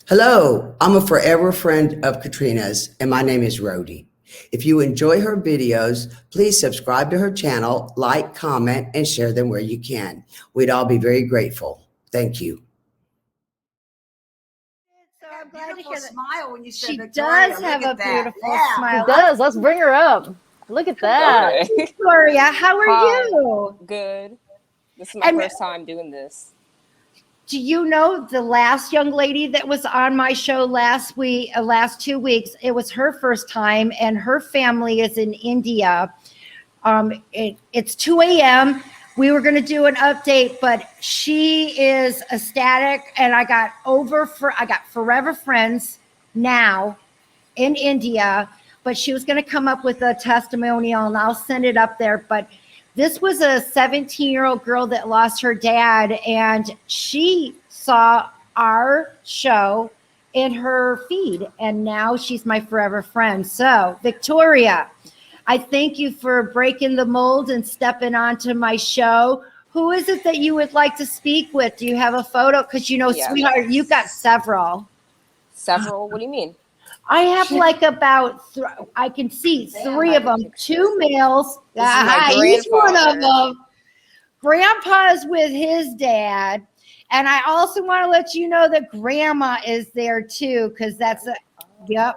Hello, I'm a forever friend of Katrina's, and my name is Rhodey. If you enjoy her videos, please subscribe to her channel, like, comment, and share them where you can. We'd all be very grateful. Thank you. So That I'm glad to beautiful hear that. smile when you said She Victoria. does Look have at a that. beautiful Yeah. She smile. does. Let's bring her up. Look at that. Hi, Victoria. How are Hi, you? good. This is my And first time doing this. do you know the last young lady that was on my show last 2 weeks? It was her first time, and her family is in India. It's 2 a.m. We were going to do an update, but she is ecstatic, and I got forever friends now in India, but she was going to come up with a testimonial, and I'll send it up there. But this was a 17-year-old girl that lost her dad, and she saw our show in her feed, and now she's my forever friend. So, Victoria, I thank you for breaking the mold and stepping onto my show. Who is it that you would like to speak with? Do you have a photo? Because, Yes. sweetheart, you've got several. Several? What do you mean? I have like I can see three of them, two males. This is my He's one of grandfather. them. Grandpa's with his dad. And I also want to let you know that grandma is there too, because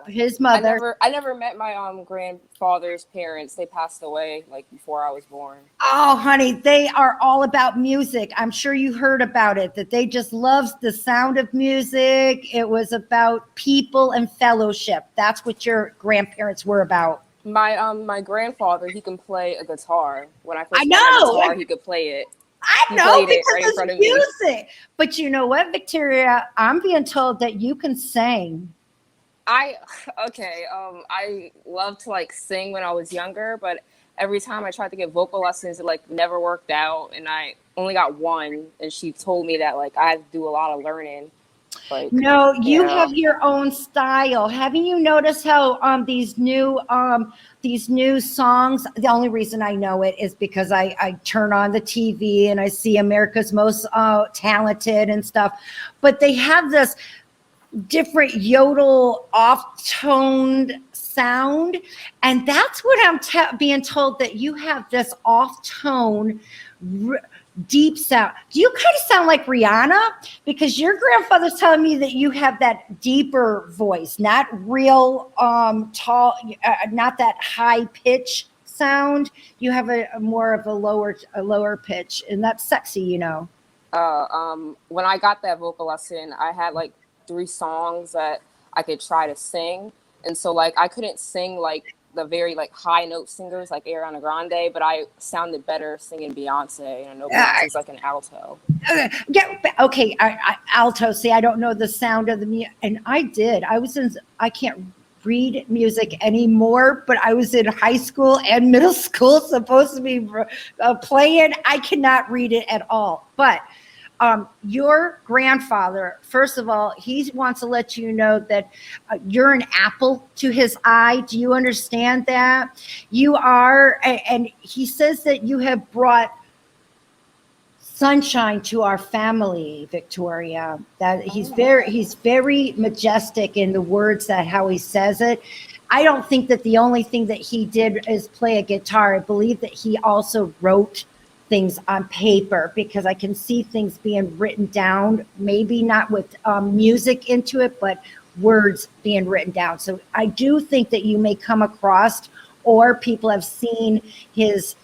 his mother. I never met my grandfather's parents. They passed away like before I was born. Oh, honey, they are all about music. I'm sure you heard about it, that they just loves the sound of music. It was about people and fellowship. That's what your grandparents were about. My grandfather, he can play a guitar. When I I first got my know. guitar, he could play it. I He know played it because right in it's front of me. music. But you know what, Victoria? I'm being told that you can sing. I loved to like sing when I was younger, but every time I tried to get vocal lessons, it like never worked out, and I only got one. And she told me that like I had to do a lot of learning. Like, No, you yeah. have your own style. Haven't you noticed how these new songs? The only reason I know it is because I turn on the TV and I see America's Most Talented and stuff. But they have this different yodel off-toned sound, and that's what I'm being told, that you have this off-tone deep sound. Do you kind of sound like Rihanna? Because your grandfather's telling me that you have that deeper voice, not real tall, not that high pitch sound. You have a more of a lower pitch, and that's sexy, When I got that vocal lesson, I had like 3 songs that I could try to sing, and so like I couldn't sing like the very like high note singers like Ariana Grande, but I sounded better singing Beyonce, and I know Beyonce's like an alto. Okay, alto. See, I don't know the sound of the music, and I can't read music anymore, but I was in high school and middle school supposed to be playing. I cannot read it at all, but your grandfather, first of all, he wants to let you know that you're an apple to his eye. Do you understand that? You are, and he says that you have brought sunshine to our family, Victoria. That he's very majestic in the words, that how he says it. I don't think that the only thing that he did is play a guitar. I believe that he also wrote things on paper, because I can see things being written down, maybe not with music into it, but words being written down. So I do think that you may come across, or people have seen his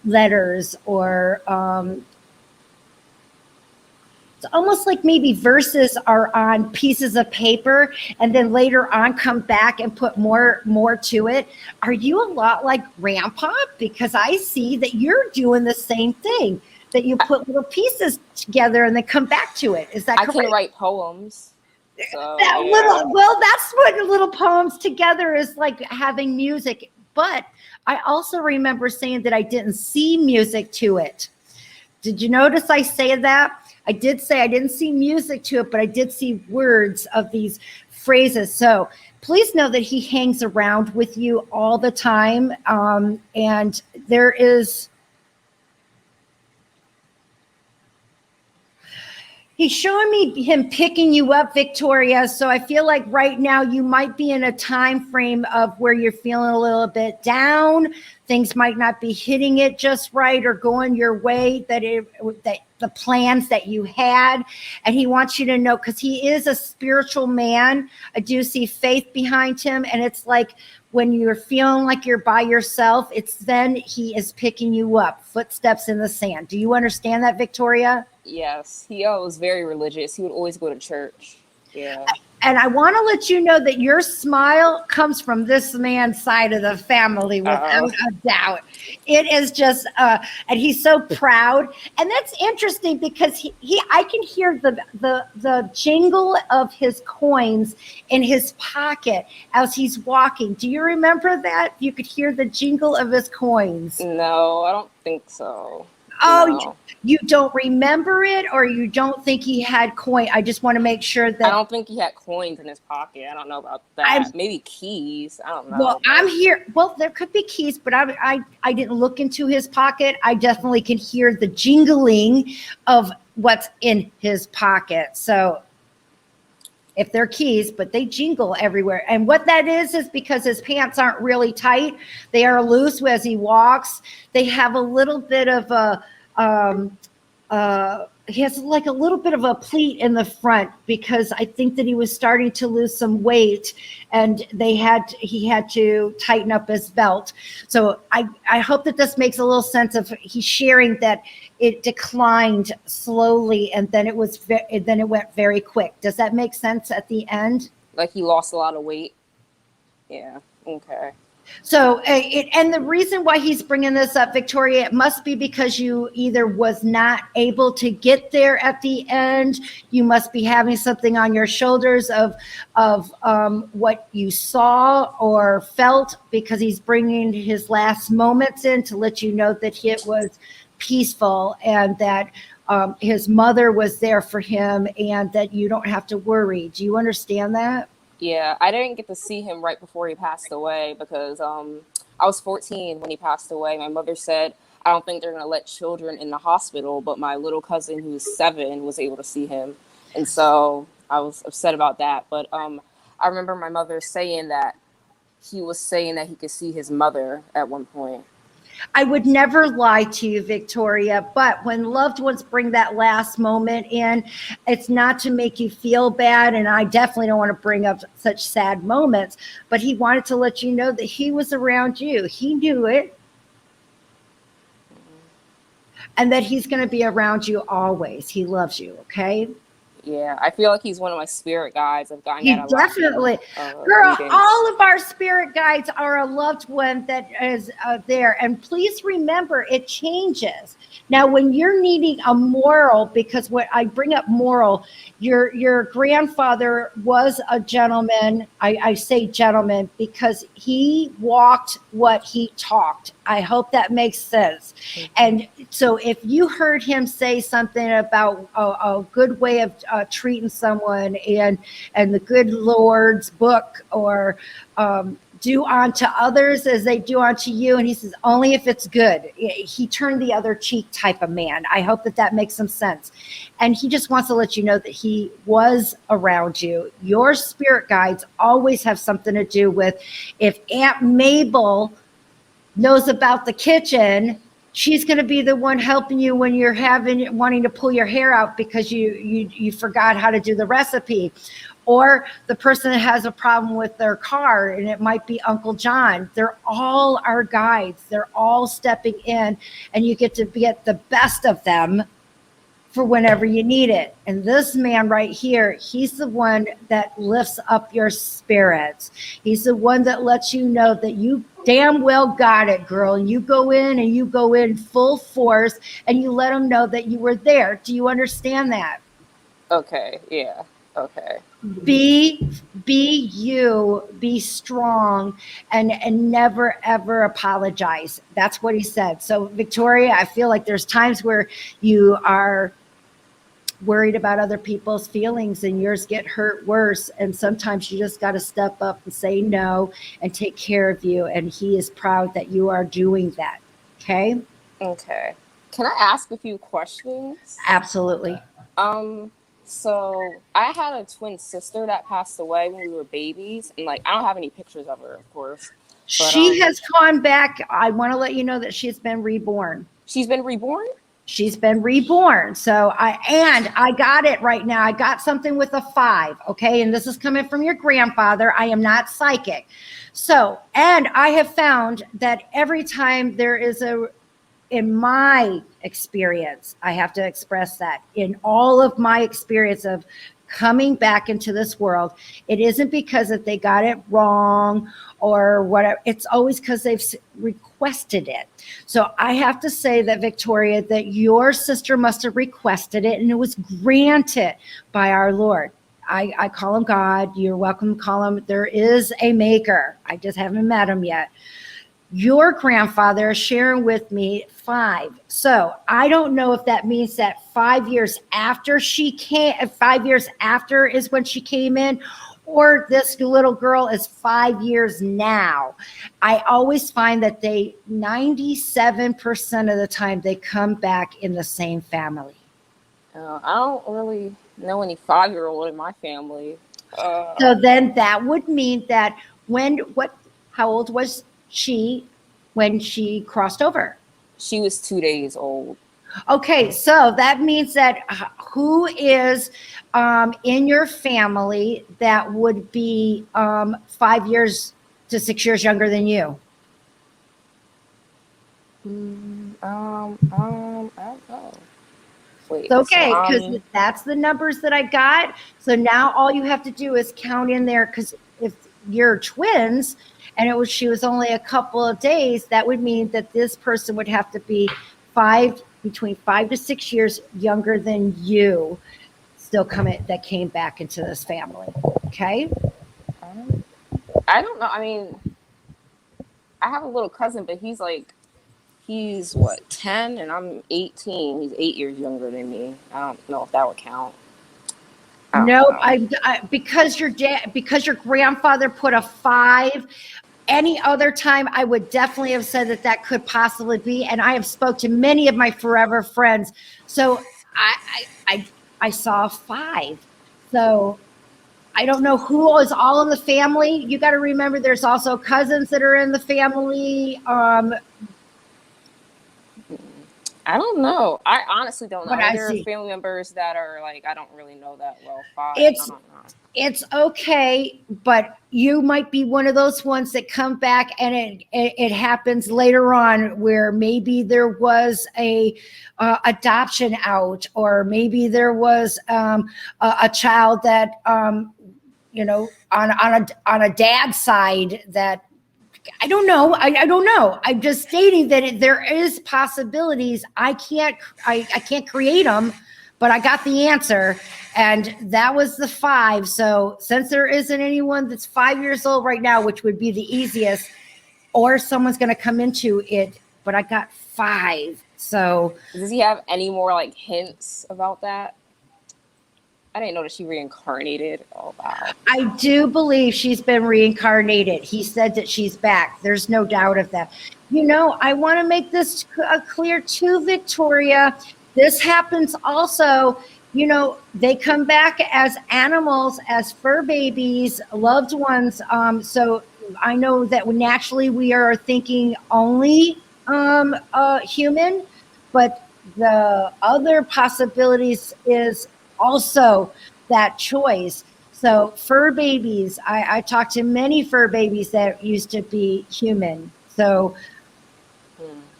letters, or it's almost like maybe verses are on pieces of paper and then later on come back and put more to it. Are you a lot like Grandpa? Because I see that you're doing the same thing, that you put little pieces together and then come back to it. Is that correct? I can write poems. So, That's what little poems together is like, having music. But I also remember saying that I didn't see music to it. Did you notice I say that? I did say I didn't see music to it, but I did see words of these phrases. So please know that he hangs around with you all the time. And there is, He's showing me him picking you up, Victoria. So I feel like right now you might be in a time frame of where you're feeling a little bit down. Things might not be hitting it just right or going your way that the plans that you had. And he wants you to know, because he is a spiritual man. I do see faith behind him. And it's like when you're feeling like you're by yourself, it's then he is picking you up, footsteps in the sand. Do you understand that, Victoria? Yes, he was very religious. He would always go to church. Yeah. And I want to let you know that your smile comes from this man's side of the family, without a doubt. It is just, and he's so proud. And that's interesting because I can hear the jingle of his coins in his pocket as he's walking. Do you remember that? You could hear the jingle of his coins. No, I don't think so. Oh, No. you don't remember it, or you don't think he had coin? I just want to make sure that. I don't think he had coins in his pocket. I don't know about that. Maybe keys. I don't know. Well, I'm here. Well, there could be keys, but I didn't look into his pocket. I definitely can hear the jingling of what's in his pocket. So if they're keys, but they jingle everywhere. And what that is because his pants aren't really tight. They are loose as he walks. They have a little bit of a, he has like a little bit of a pleat in the front because I think that he was starting to lose some weight and he had to tighten up his belt. So I hope that this makes a little sense of he's sharing that it declined slowly and then it went very quick. Does that make sense at the end? Like he lost a lot of weight. Yeah. Okay. So, and the reason why he's bringing this up, Victoria, it must be because you either was not able to get there at the end. You must be having something on your shoulders of what you saw or felt, because he's bringing his last moments in to let you know that it was peaceful and that his mother was there for him and that you don't have to worry. Do you understand that? Yeah, I didn't get to see him right before he passed away because I was 14 when he passed away. My mother said, I don't think they're going to let children in the hospital, but my little cousin who's 7 was able to see him. And so I was upset about that. But I remember my mother saying that he was saying that he could see his mother at one point. I would never lie to you, Victoria, but when loved ones bring that last moment in, it's not to make you feel bad, and I definitely don't want to bring up such sad moments, but he wanted to let you know that he was around you. He knew it, and that he's going to be around you always. He loves you, okay? Yeah, I feel like he's one of my spirit guides. I've gotten You that a lot. definitely, girl, readings. all of our spirit guides are a loved one that is there. And please remember, it changes. Now, when you're needing a moral, because what I bring up moral, your grandfather was a gentleman. I say gentleman because he walked what he talked. I hope that makes sense. And so if you heard him say something about a good way of treating someone and the good Lord's book, or do unto others as they do unto you, and he says only if it's good, he turned the other cheek type of man. I hope that makes some sense. And he just wants to let you know that he was around you. Your spirit guides always have something to do with, if Aunt Mabel knows about the kitchen, she's going to be the one helping you when you're wanting to pull your hair out because you forgot how to do the recipe. Or the person that has a problem with their car, and it might be Uncle John. They're all our guides. They're all stepping in, and you get to get the best of them for whenever you need it. And this man right here, he's the one that lifts up your spirits. He's the one that lets you know that you damn well got it, girl. And you go in full force, and you let them know that you were there. Do you understand that? Okay, yeah, okay. Be you, be strong, and never ever apologize. That's what he said. So Victoria, I feel like there's times where you are worried about other people's feelings and yours get hurt worse, and sometimes you just got to step up and say no and take care of you, and he is proud that you are doing that. Okay. Can I ask a few questions? Absolutely. So I had a twin sister that passed away when we were babies, and like I don't have any pictures of her, of course. But She has gone back. I want to let you know that she's been reborn. she's been reborn. She's been reborn. So I got it right now. I got something with a 5. Okay. And this is coming from your grandfather. I am not psychic. So, and I have found that every time there is in my experience, I have to express that in all of my experience of coming back into this world, it isn't because that they got it wrong or whatever. It's always because they've requested it. So I have to say that, Victoria, that your sister must have requested it and it was granted by our Lord. I call him God. You're welcome to call him. There is a maker. I just haven't met him yet. Your grandfather is sharing with me 5. So I don't know if that means that 5 years after she came, 5 years after is when she came in, or this little girl is 5 years now. I always find that 97% of the time, they come back in the same family. I don't really know any 5-year-old in my family. So then that would mean that how old was she when she crossed over? She was 2 days old. Okay, so that means that who is in your family that would be 5 years to 6 years younger than you? I don't know. Wait. It's okay, so, because that's the numbers that I got. So now all you have to do is count in there, because if you're twins and she was only a couple of days, that would mean that this person would have to be between 5 to 6 years younger than you, that came back into this family. Okay. I don't know. I mean, I have a little cousin, but he's what, 10 and I'm 18. He's 8 years younger than me. I don't know if that would count. No, because your grandfather put a 5. Any other time, I would definitely have said that could possibly be. And I have spoke to many of my forever friends, so I saw a 5. So I don't know who is all in the family. You got to remember, there's also cousins that are in the family. I don't know. I honestly don't know. But There are family members that are like, I don't really know that well. 5. I don't know. It's okay, but you might be one of those ones that come back and it happens later on, where maybe there was a adoption out, or maybe there was a child that on a dad's side that. I don't know. I don't know. I'm just stating that there is possibilities. I can't create them, but I got the answer, and that was the 5. So since there isn't anyone that's 5 years old right now, which would be the easiest, or someone's going to come into it, but I got 5. So does he have any more like hints about that? I didn't know that she reincarnated. Oh, wow. I do believe she's been reincarnated. He said that she's back. There's no doubt of that. I want to make this clear too, Victoria. This happens also, they come back as animals, as fur babies, loved ones. So I know that naturally we are thinking only human, but the other possibilities is also that choice. So fur babies, I talked to many fur babies that used to be human. So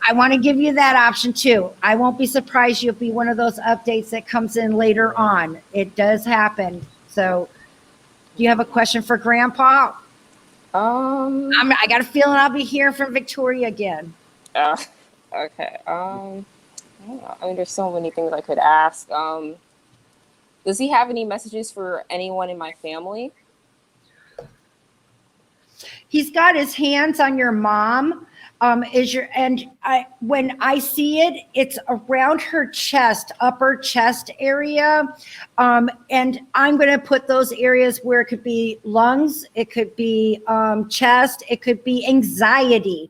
I want to give you that option too. I won't be surprised you'll be one of those updates that comes in later on. It does happen. So do you have a question for Grandpa? I got a feeling I'll be hearing from Victoria again. Okay. I don't know. I mean, there's so many things I could ask. Does he have any messages for anyone in my family? He's got his hands on your mom. When I see it, it's around her chest, upper chest area. And I'm going to put those areas where it could be lungs, it could be chest, it could be anxiety.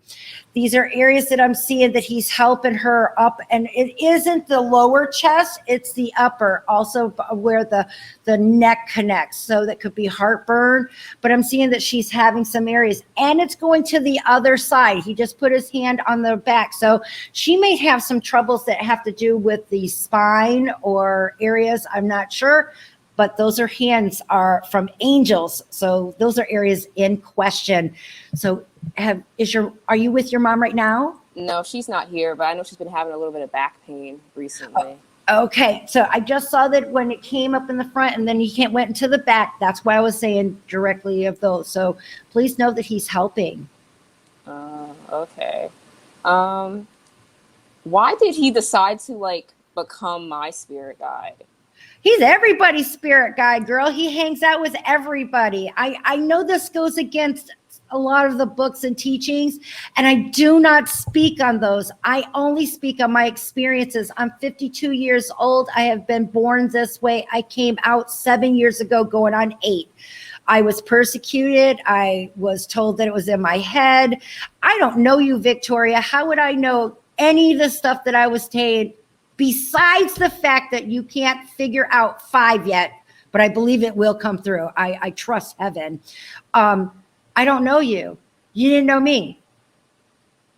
These are areas that I'm seeing that he's helping her up, and it isn't the lower chest, it's the upper, also where the neck connects. So that could be heartburn, but I'm seeing that she's having some areas, and it's going to the other side. He just put his hand on the back. So she may have some troubles that have to do with the spine or areas, I'm not sure, but those are hands are from angels. So those are areas in question. So are you with your mom right now? No, she's not here, but I know she's been having a little bit of back pain recently. Okay, so I just saw that when it came up in the front and then he went into the back. That's why I was saying directly of those. So please know that he's helping. Okay. Why did he decide to become my spirit guide? He's everybody's spirit guide, girl. He hangs out with everybody. I know this goes against a lot of the books and teachings, and I do not speak on those. I only speak on my experiences. I'm 52 years old. I have been born this way. I came out 7 years ago, going on 8. I was persecuted. I was told that it was in my head. I don't know you, Victoria. How would I know any of the stuff that I was told, besides the fact that you can't figure out 5 yet, but I believe it will come through. I trust heaven. I don't know you. You didn't know me.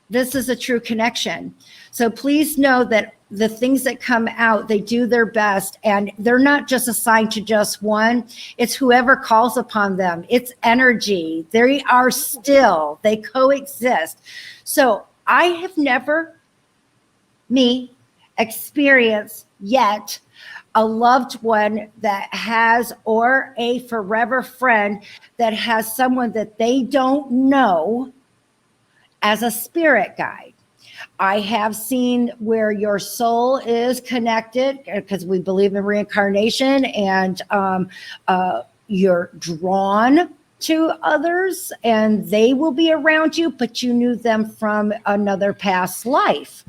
This is a true connection. So please know that the things that come out, they do their best, and they're not just assigned to just one. It's whoever calls upon them. It's energy. They are still. They coexist. So I have never, experienced yet a loved one that has, or a forever friend that has someone that they don't know as a spirit guide. I have seen where your soul is connected, because we believe in reincarnation, and you're drawn to others and they will be around you, but you knew them from another past life.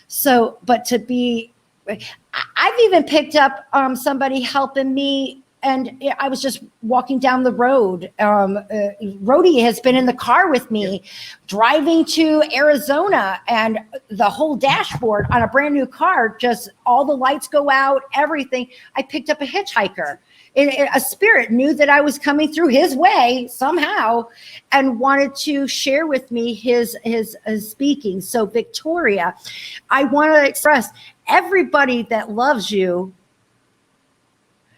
So, but to be, I've even picked up somebody helping me, and I was just walking down the road. Rhodey has been in the car with me driving to Arizona, and the whole dashboard on a brand new car, just all the lights go out, everything. I picked up a hitchhiker. A spirit knew that I was coming through his way somehow and wanted to share with me his speaking. So Victoria, I want to express everybody that loves you,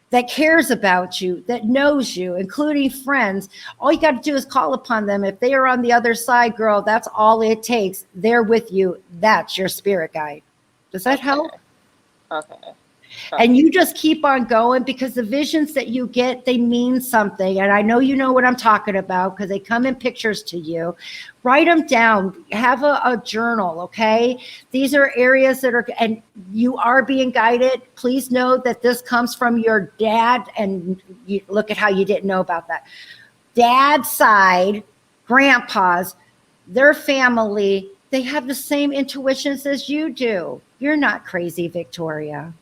that cares about you, that knows you, including friends, all you got to do is call upon them. If they are on the other side, girl, that's all it takes. They're with you. That's your spirit guide. Does that help? Okay. And you just keep on going, because the visions that you get, they mean something. And I know you know what I'm talking about, because they come in pictures to you. Write them down. Have a journal, okay? These are areas that are, and you are being guided. Please know that this comes from your dad. And you, look at how you didn't know about that. Dad's side, grandpa's, their family, they have the same intuitions as you do. You're not crazy, Victoria.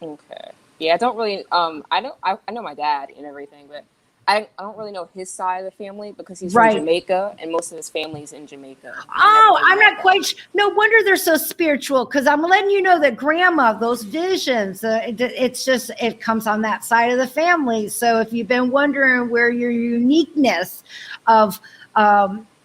Okay. Yeah, I don't really I know my dad and everything, but I don't really know his side of the family, because he's from Jamaica and most of his family's in Jamaica. Oh, I'm not quite no wonder they're so spiritual, because I'm letting you know that grandma, those visions, it's just, it comes on that side of the family. So if you've been wondering where your uniqueness of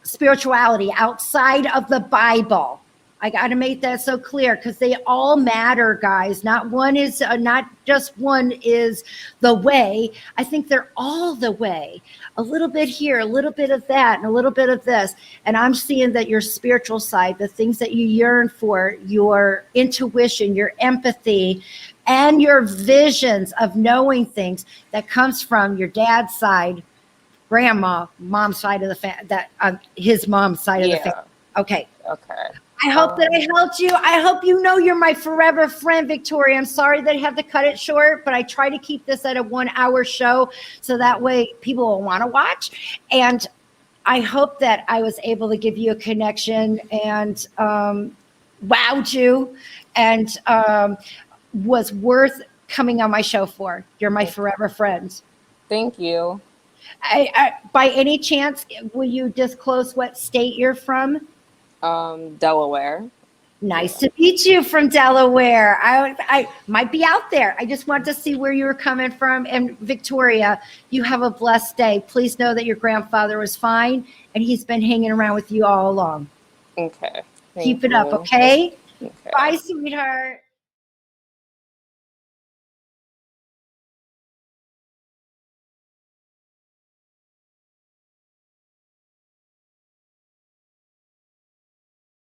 spirituality outside of the Bible, I got to make that so clear, because they all matter, guys. Not one is, not just one is the way. I think they're all the way. A little bit here, a little bit of that, and a little bit of this. And I'm seeing that your spiritual side, the things that you yearn for, your intuition, your empathy, and your visions of knowing things, that comes from your dad's side, grandma, mom's side of the family, his mom's side of the family. Okay. Okay. I hope that I helped you. I hope you know you're my forever friend, Victoria. I'm sorry that I have to cut it short, but I try to keep this at a 1 hour show, so that way people will want to watch. And I hope that I was able to give you a connection and wowed you and was worth coming on my show for. You're my forever friend. Thank you. By any chance, will you disclose what state you're from? Delaware. Nice to meet you from Delaware. I might be out there. I just wanted to see where you were coming from. And Victoria, you have a blessed day. Please know that your grandfather was fine and he's been hanging around with you all along. Okay. Keep it up, okay? Okay. Bye, sweetheart.